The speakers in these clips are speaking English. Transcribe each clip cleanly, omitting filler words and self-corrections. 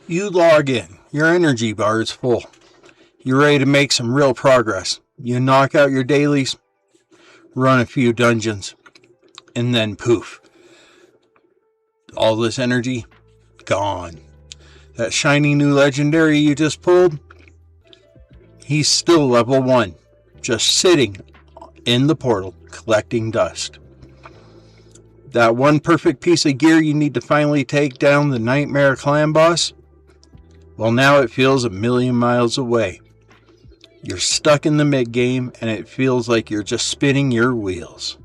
You log in. Your energy bar is full. You're ready to make some real progress. You knock out your dailies, run a few dungeons, and then poof. All this energy, gone. That shiny new legendary you just pulled, he's still level 1, just sitting in the portal collecting dust. That one perfect piece of gear you need to finally take down the Nightmare Clan boss, well, now it feels a million miles away. You're stuck in the mid-game and it feels like you're just spinning your wheels.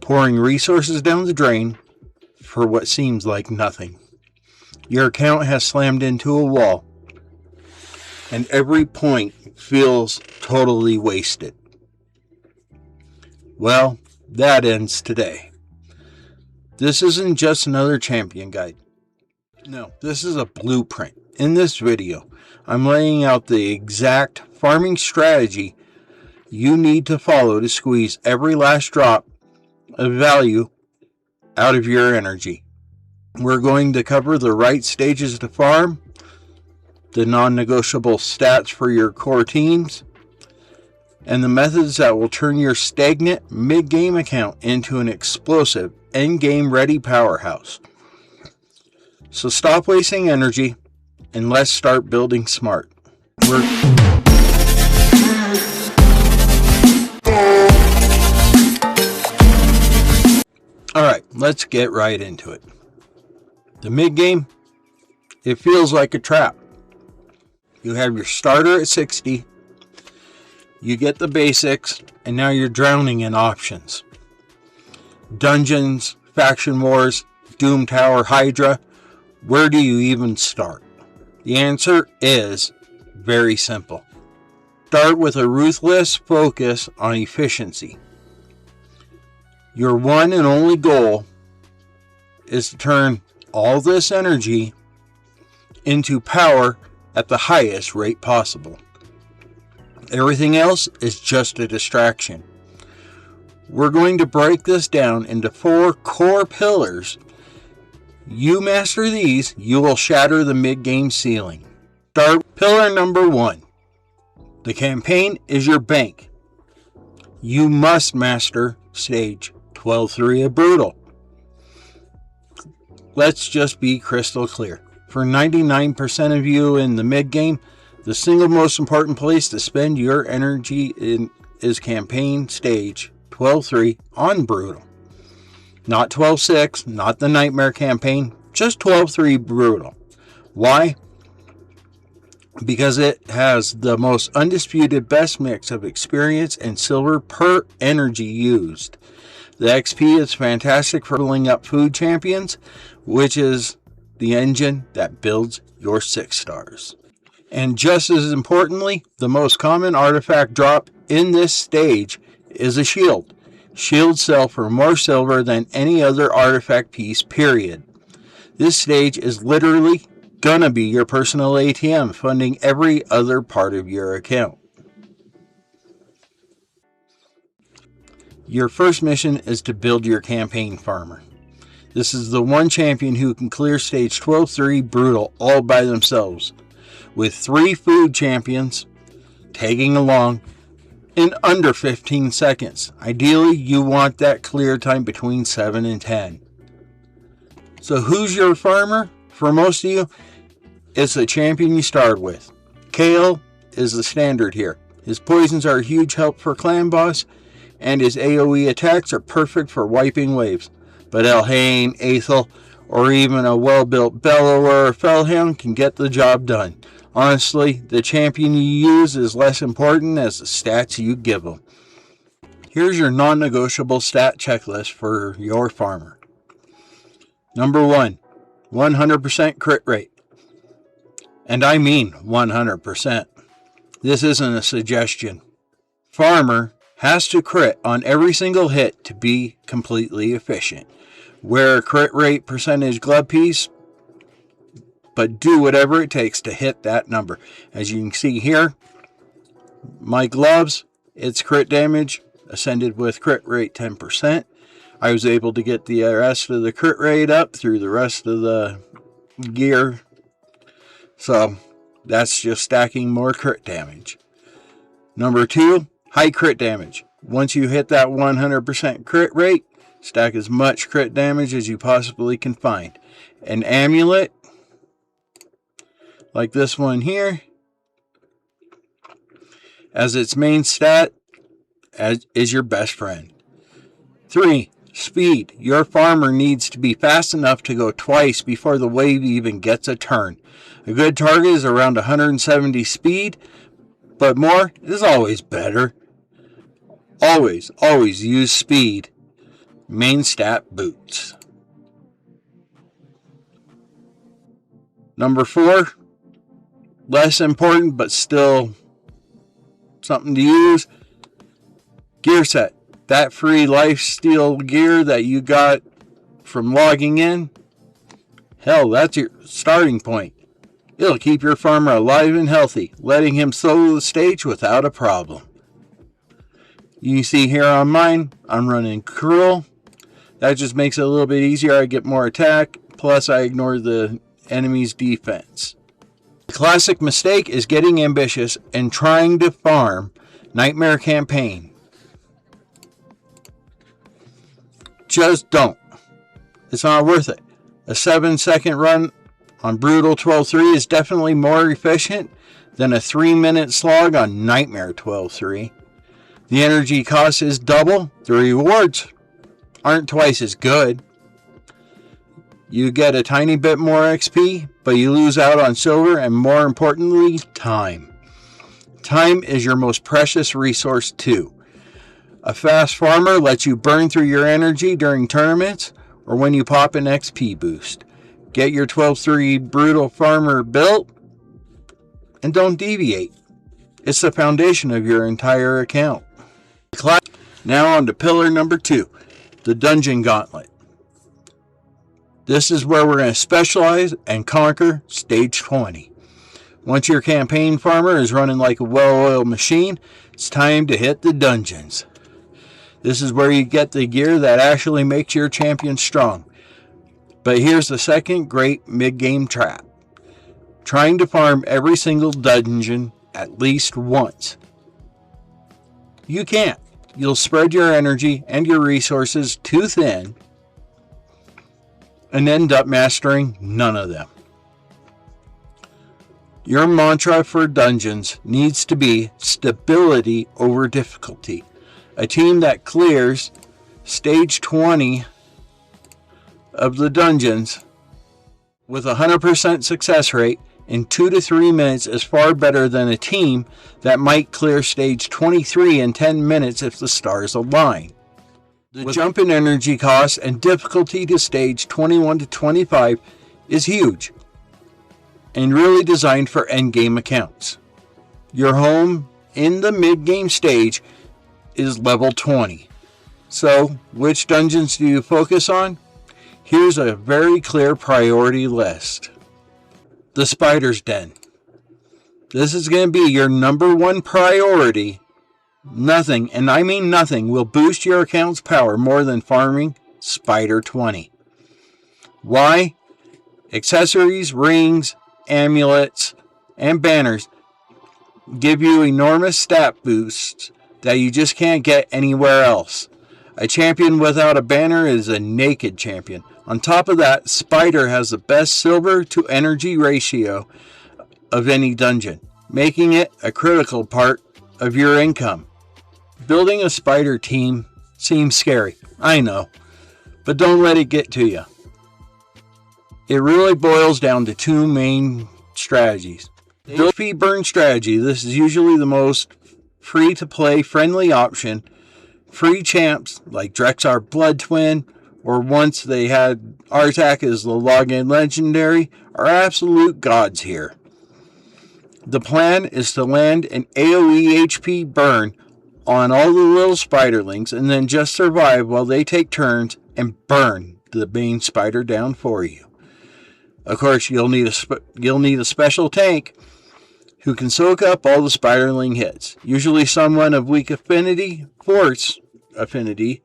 Pouring resources down the drain for what seems like nothing. Your account has slammed into a wall and every point feels totally wasted. Well, that ends today. This isn't just another champion guide. No, this is a blueprint. In this video, I'm laying out the exact farming strategy you need to follow to squeeze every last drop of value out of your energy. We're going to cover the right stages to farm, the non-negotiable stats for your core teams, and the methods that will turn your stagnant mid-game account into an explosive end-game ready powerhouse. So stop wasting energy and let's start building smart. Alright, let's get right into it. The mid-game, it feels like a trap. You have your starter at 60, you get the basics, and now you're drowning in options. Dungeons, faction wars, Doom Tower, Hydra. Where do you even start? The answer is very simple. Start with a ruthless focus on efficiency. Your one and only goal is to turn all this energy into power at the highest rate possible. Everything else is just a distraction. We're going to break this down into 4 core pillars. You master these, you will shatter the mid-game ceiling. Start pillar number 1. The campaign is your bank. You must master stage 12-3 of Brutal. Let's just be crystal clear. For 99% of you in the mid-game, the single most important place to spend your energy is campaign stage 12-3 on Brutal. Not 12-6, not the Nightmare campaign, just 12-3 Brutal. Why? Because it has the most undisputed best mix of experience and silver per energy used. The XP is fantastic for leveling up food champions, which is the engine that builds your 6 stars. And just as importantly, the most common artifact drop in this stage is a shield. Shields sell for more silver than any other artifact piece, period. This stage is literally gonna be your personal ATM, funding every other part of your account. Your first mission is to build your campaign farmer. This is the one champion who can clear stage 12-3 Brutal all by themselves, with 3 food champions tagging along in under 15 seconds. Ideally, you want that clear time between 7 and 10. So who's your farmer? For most of you, it's the champion you start with. Kale is the standard here. His poisons are a huge help for clan boss, and his AoE attacks are perfect for wiping waves. But Elhain, Aethel, or even a well-built Bellower or Fellhound can get the job done. Honestly, the champion you use is less important as the stats you give them. Here's your non-negotiable stat checklist for your farmer. Number 1, 100% crit rate. And I mean 100%. This isn't a suggestion. Farmer has to crit on every single hit to be completely efficient. Wear a crit rate percentage glove piece, but do whatever it takes to hit that number. As you can see here, my gloves, its crit damage ascended with crit rate 10%. I was able to get the rest of the crit rate up through the rest of the gear So that's just stacking more crit damage. Number 2, high crit damage. Once you hit that 100% crit rate, stack as much crit damage as you possibly can find. An amulet, like this one here, as its main stat, is your best friend. 3, speed. Your farmer needs to be fast enough to go twice before the wave even gets a turn. A good target is around 170 speed, but more is always better. Always use speed. Main stat boots. Number 4, less important but still something to use. Gear set. That free lifesteal gear that you got from logging in, hell, that's your starting point. It'll keep your farmer alive and healthy, letting him solo the stage without a problem. You can see here on mine, I'm running Cruel. That just makes it a little bit easier. I get more attack, plus I ignore the enemy's defense. The classic mistake is getting ambitious and trying to farm Nightmare Campaign. Just don't. It's not worth it. A 7-second run on Brutal 12.3 is definitely more efficient than a 3-minute slog on Nightmare 12.3. The energy cost is double. The rewards aren't twice as good. You get a tiny bit more XP, but you lose out on silver and, more importantly, time. Time is your most precious resource too. A fast farmer lets you burn through your energy during tournaments or when you pop an XP boost. Get your 12.3 Brutal Farmer built and don't deviate. It's the foundation of your entire account. Now on to pillar number 2, the Dungeon Gauntlet. This is where we're going to specialize and conquer stage 20. Once your campaign farmer is running like a well-oiled machine, it's time to hit the dungeons. This is where you get the gear that actually makes your champion strong. But here's the second great mid-game trap. Trying to farm every single dungeon at least once. You can't. You'll spread your energy and your resources too thin and end up mastering none of them. Your mantra for dungeons needs to be stability over difficulty. A team that clears stage 20 of the dungeons with a 100% success rate in 2 to 3 minutes is far better than a team that might clear stage 23 in 10 minutes if the stars align. The jump in energy cost and difficulty to stage 21 to 25 is huge and really designed for endgame accounts. Your home in the mid-game stage is level 20. So, which dungeons do you focus on? Here's a very clear priority list. The Spider's Den. This is going to be your number 1 priority. Nothing, and I mean nothing, will boost your account's power more than farming Spider 20. Why? Accessories, rings, amulets, and banners give you enormous stat boosts that you just can't get anywhere else. A champion without a banner is a naked champion. On top of that, Spider has the best silver to energy ratio of any dungeon, making it a critical part of your income. Building a Spider team seems scary, I know, but don't let it get to you. It really boils down to 2 main strategies. The HP burn strategy. This is usually the most free-to-play friendly option. Free champs like Drexar Blood Twin, or once they had Artak as the login legendary, are absolute gods here. The plan is to land an AoE HP burn on all the little spiderlings and then just survive while they take turns and burn the main spider down for you. Of course, you'll need a special tank who can soak up all the spiderling hits, usually someone of weak force affinity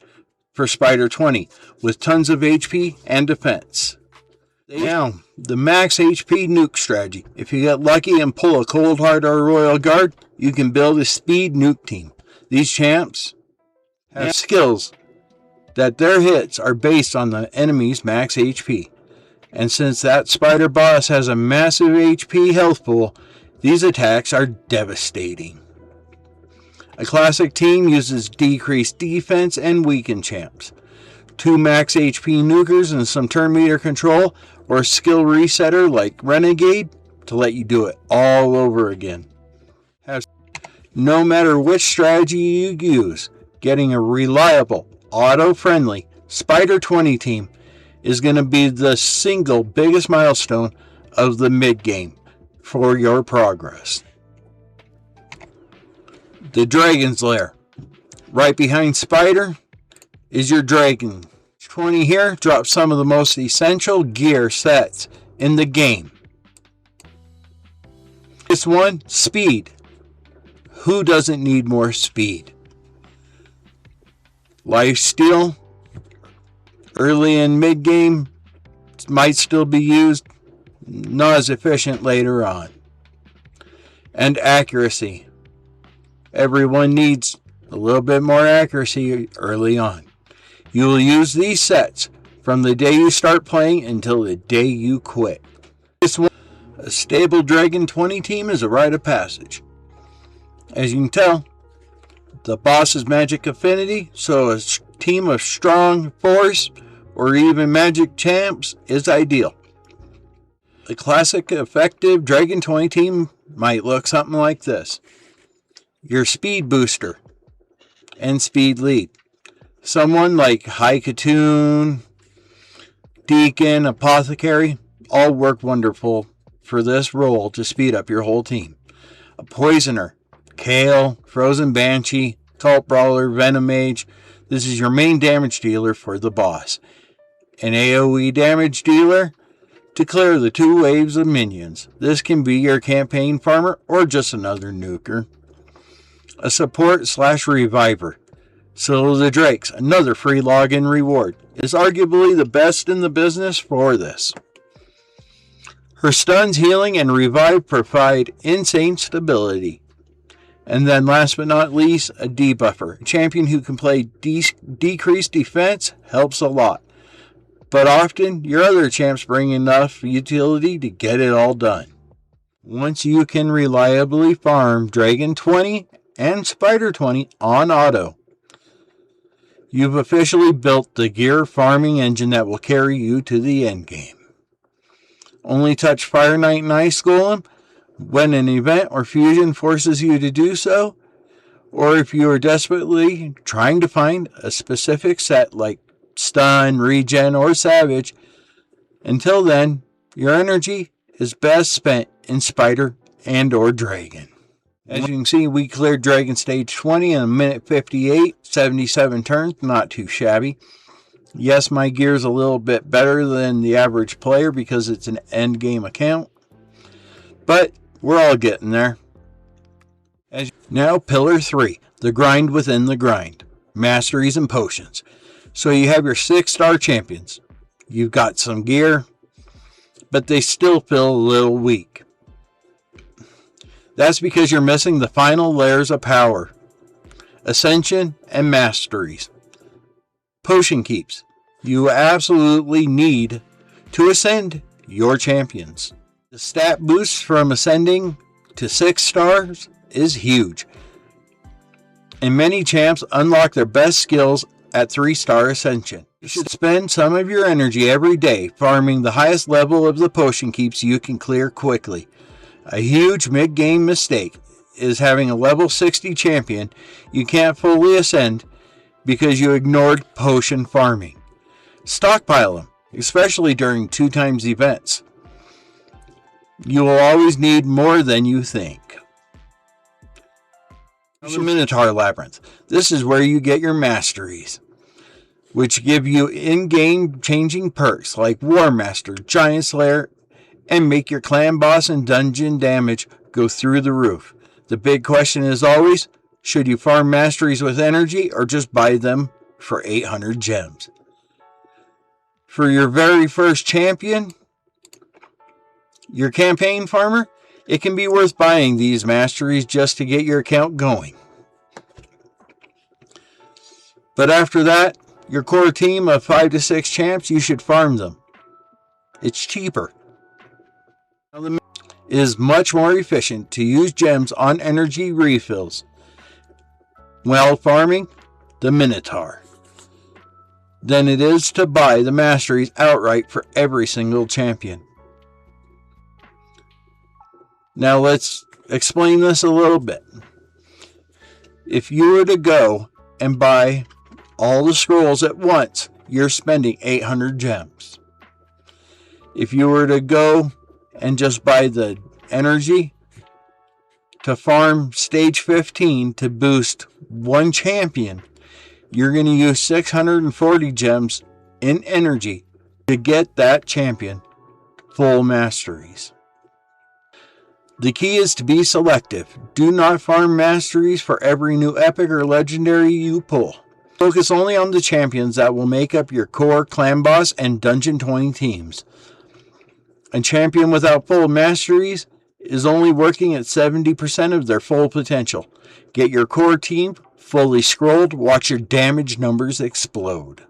for Spider 20, with tons of HP and defense. Now, the max HP nuke strategy. If you get lucky and pull a Cold Heart or Royal Guard, you can build a speed nuke team. These champs have skills that their hits are based on the enemy's max HP. And since that spider boss has a massive HP health pool, these attacks are devastating. A classic team uses decreased defense and weakened champs. 2 max HP nukers and some turn meter control, or a skill resetter like Renegade to let you do it all over again. No matter which strategy you use, getting a reliable, auto-friendly Spider 20 team is going to be the single biggest milestone of the mid-game for your progress. The Dragon's Lair. Right behind Spider is your Dragon. 20 here drops some of the most essential gear sets in the game. This one, speed. Who doesn't need more speed? Lifesteal, early and mid game, might still be used, not as efficient later on. And accuracy. Everyone needs a little bit more accuracy early on. You will use these sets from the day you start playing until the day you quit. This one, a stable Dragon 20 team is a rite of passage. As you can tell, the boss is magic affinity, so a team of strong force or even magic champs is ideal. A classic effective Dragon 20 team might look something like this. Your speed booster and speed lead. Someone like High Katoon, Deacon, Apothecary, all work wonderful for this role to speed up your whole team. A Poisoner, Kale, Frozen Banshee, Cult Brawler, Venom Mage. This is your main damage dealer for the boss. An AoE damage dealer to clear the 2 waves of minions. This can be your campaign farmer or just another nuker. A support / reviver. Sill of the Drakes, another free login reward, is arguably the best in the business for this. Her stuns, healing, and revive provide insane stability. And then last but not least, a debuffer. A champion who can play decreased defense helps a lot. But often, your other champs bring enough utility to get it all done. Once you can reliably farm Dragon 20 and Spider 20 on auto, you've officially built the gear farming engine that will carry you to the end game. Only touch Fire Knight and Ice Golem when an event or fusion forces you to do so, or if you are desperately trying to find a specific set like Stun, Regen, or Savage. Until then, your energy is best spent in Spider and or Dragon. As you can see, we cleared Dragon Stage 20 in a minute 58, 77 turns, not too shabby. Yes, my gear's a little bit better than the average player because it's an end game account, but we're all getting there. Now, Pillar 3, the grind within the grind, Masteries and Potions. So you have your 6-star champions. You've got some gear, but they still feel a little weak. That's because you're missing the final layers of power, Ascension and Masteries. Potion keeps. You absolutely need to ascend your champions. The stat boost from ascending to 6 stars is huge. And many champs unlock their best skills at 3-star ascension. You should spend some of your energy every day farming the highest level of the potion keeps you can clear quickly. A huge mid-game mistake is having a level 60 champion you can't fully ascend because you ignored potion farming. Stockpile them, especially during 2x events. You will always need more than you think. The Minotaur Labyrinth. This is where you get your masteries, which give you in-game changing perks like War Master, Giant Slayer, and make your clan boss and dungeon damage go through the roof. The big question is always, should you farm masteries with energy or just buy them for 800 gems? For your very first champion, your campaign farmer, it can be worth buying these masteries just to get your account going. But after that, your core team of 5 to 6 champs, you should farm them. It's cheaper. It is much more efficient to use gems on energy refills while farming the Minotaur than it is to buy the masteries outright for every single champion. Now let's explain this a little bit. If you were to go and buy all the scrolls at once, you're spending 800 gems. If you were to go and just buy the energy to farm stage 15 to boost one champion, you're going to use 640 gems in energy to get that champion full masteries. The key is to be selective. Do not farm masteries for every new epic or legendary you pull. Focus only on the champions that will make up your core clan boss and dungeon 20 teams. A champion without full masteries is only working at 70% of their full potential. Get your core team fully scrolled, watch your damage numbers explode.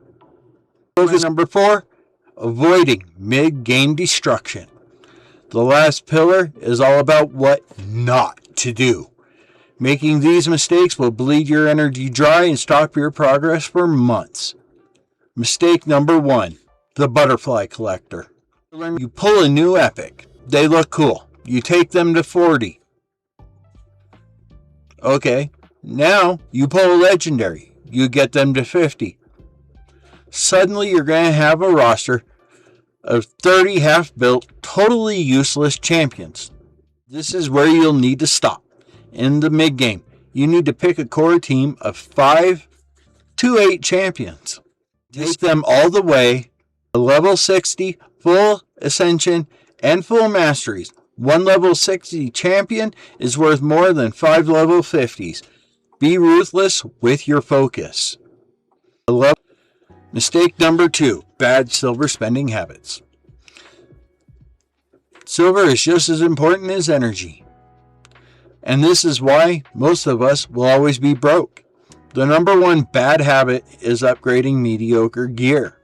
Focus number 4, avoiding mid-game destruction. The last pillar is all about what not to do. Making these mistakes will bleed your energy dry and stop your progress for months. Mistake number 1, the butterfly collector. You pull a new epic. They look cool. You take them to 40. Okay, now you pull a legendary. You get them to 50. Suddenly you're going to have a roster of 30 half-built, totally useless champions. This is where you'll need to stop. In the mid-game, you need to pick a core team of 5 to 8 champions. Take them all the way to level 60, full ascension, and full masteries. One level 60 champion is worth more than 5 level 50s. Be ruthless with your focus. Mistake number 2, bad silver spending habits. Silver is just as important as energy. And this is why most of us will always be broke. The number 1 bad habit is upgrading mediocre gear.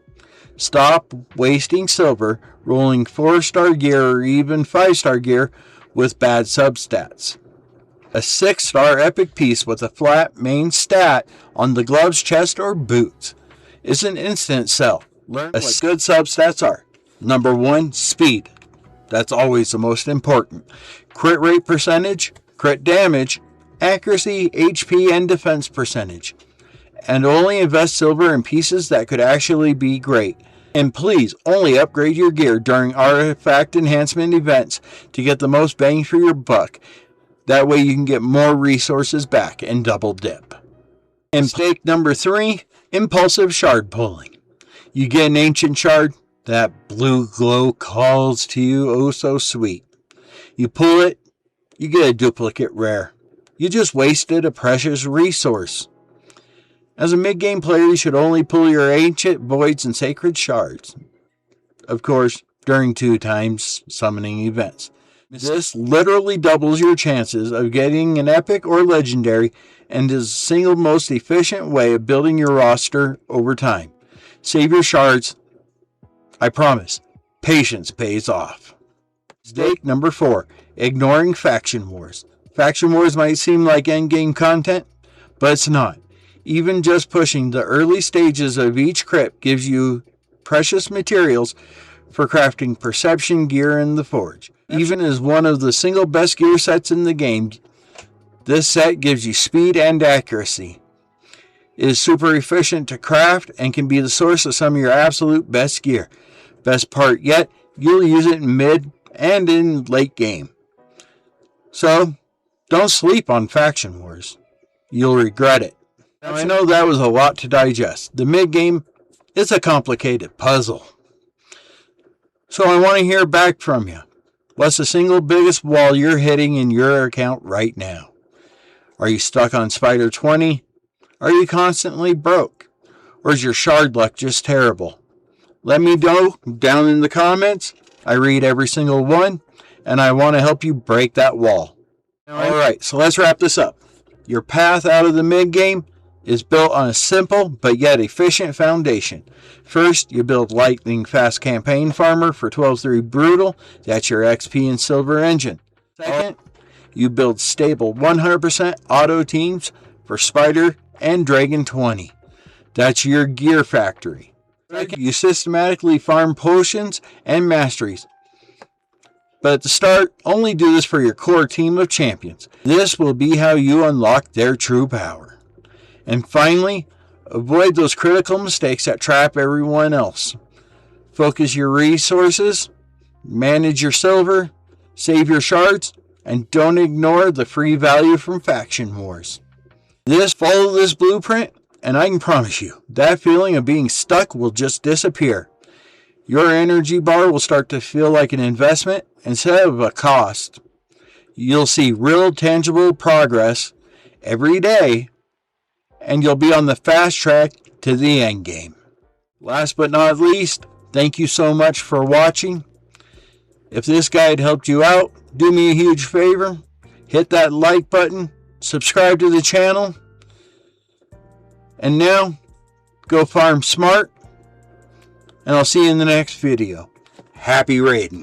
Stop wasting silver rolling 4-star gear or even 5-star gear with bad substats. A 6-star epic piece with a flat main stat on the gloves, chest, or boots is an instant sell. Learn what good substats are. Number 1, speed. That's always the most important. Crit rate percentage, crit damage, accuracy, HP, and defense percentage. And only invest silver in pieces that could actually be great. And please only upgrade your gear during artifact enhancement events to get the most bang for your buck. That way you can get more resources back and double dip. And mistake number 3, impulsive shard pulling. You get an ancient shard, that blue glow calls to you oh so sweet. You pull it, you get a duplicate rare. You just wasted a precious resource. As a mid-game player, you should only pull your ancient, voids, and sacred shards. Of course, during 2 times summoning events. This literally doubles your chances of getting an epic or legendary and is the single most efficient way of building your roster over time. Save your shards. I promise, patience pays off. Mistake number 4, ignoring faction wars. Faction wars might seem like endgame content, but it's not. Even just pushing the early stages of each crypt gives you precious materials for crafting perception gear in the forge. Even as one of the single best gear sets in the game, this set gives you speed and accuracy. It is super efficient to craft and can be the source of some of your absolute best gear. Best part yet, you'll use it in mid and in late game. So, don't sleep on faction wars. You'll regret it. Now, I know that was a lot to digest. The mid game is a complicated puzzle. So I want to hear back from you. What's the single biggest wall you're hitting in your account right now? Are you stuck on Spider 20? Are you constantly broke? Or is your shard luck just terrible? Let me know down in the comments. I read every single one. and I want to help you break that wall. Alright, so let's wrap this up. Your path out of the mid-game is built on a simple but yet efficient foundation. First, you build lightning fast campaign farmer for 12-3 brutal. That's your XP and silver engine. Second, you build stable 100% auto teams for spider and dragon 20. That's your gear factory. Second, you systematically farm potions and masteries. But at the start, only do this for your core team of champions. This will be how you unlock their true power. And finally, avoid those critical mistakes that trap everyone else. Focus your resources, manage your silver, save your shards, and don't ignore the free value from faction wars. Follow this blueprint, and I can promise you, that feeling of being stuck will just disappear. Your energy bar will start to feel like an investment instead of a cost. You'll see real tangible progress every day, and you'll be on the fast track to the end game. Last but not least, thank you so much for watching. If this guide helped you out, do me a huge favor. Hit that like button, subscribe to the channel, and now, go farm smart, and I'll see you in the next video. Happy raiding!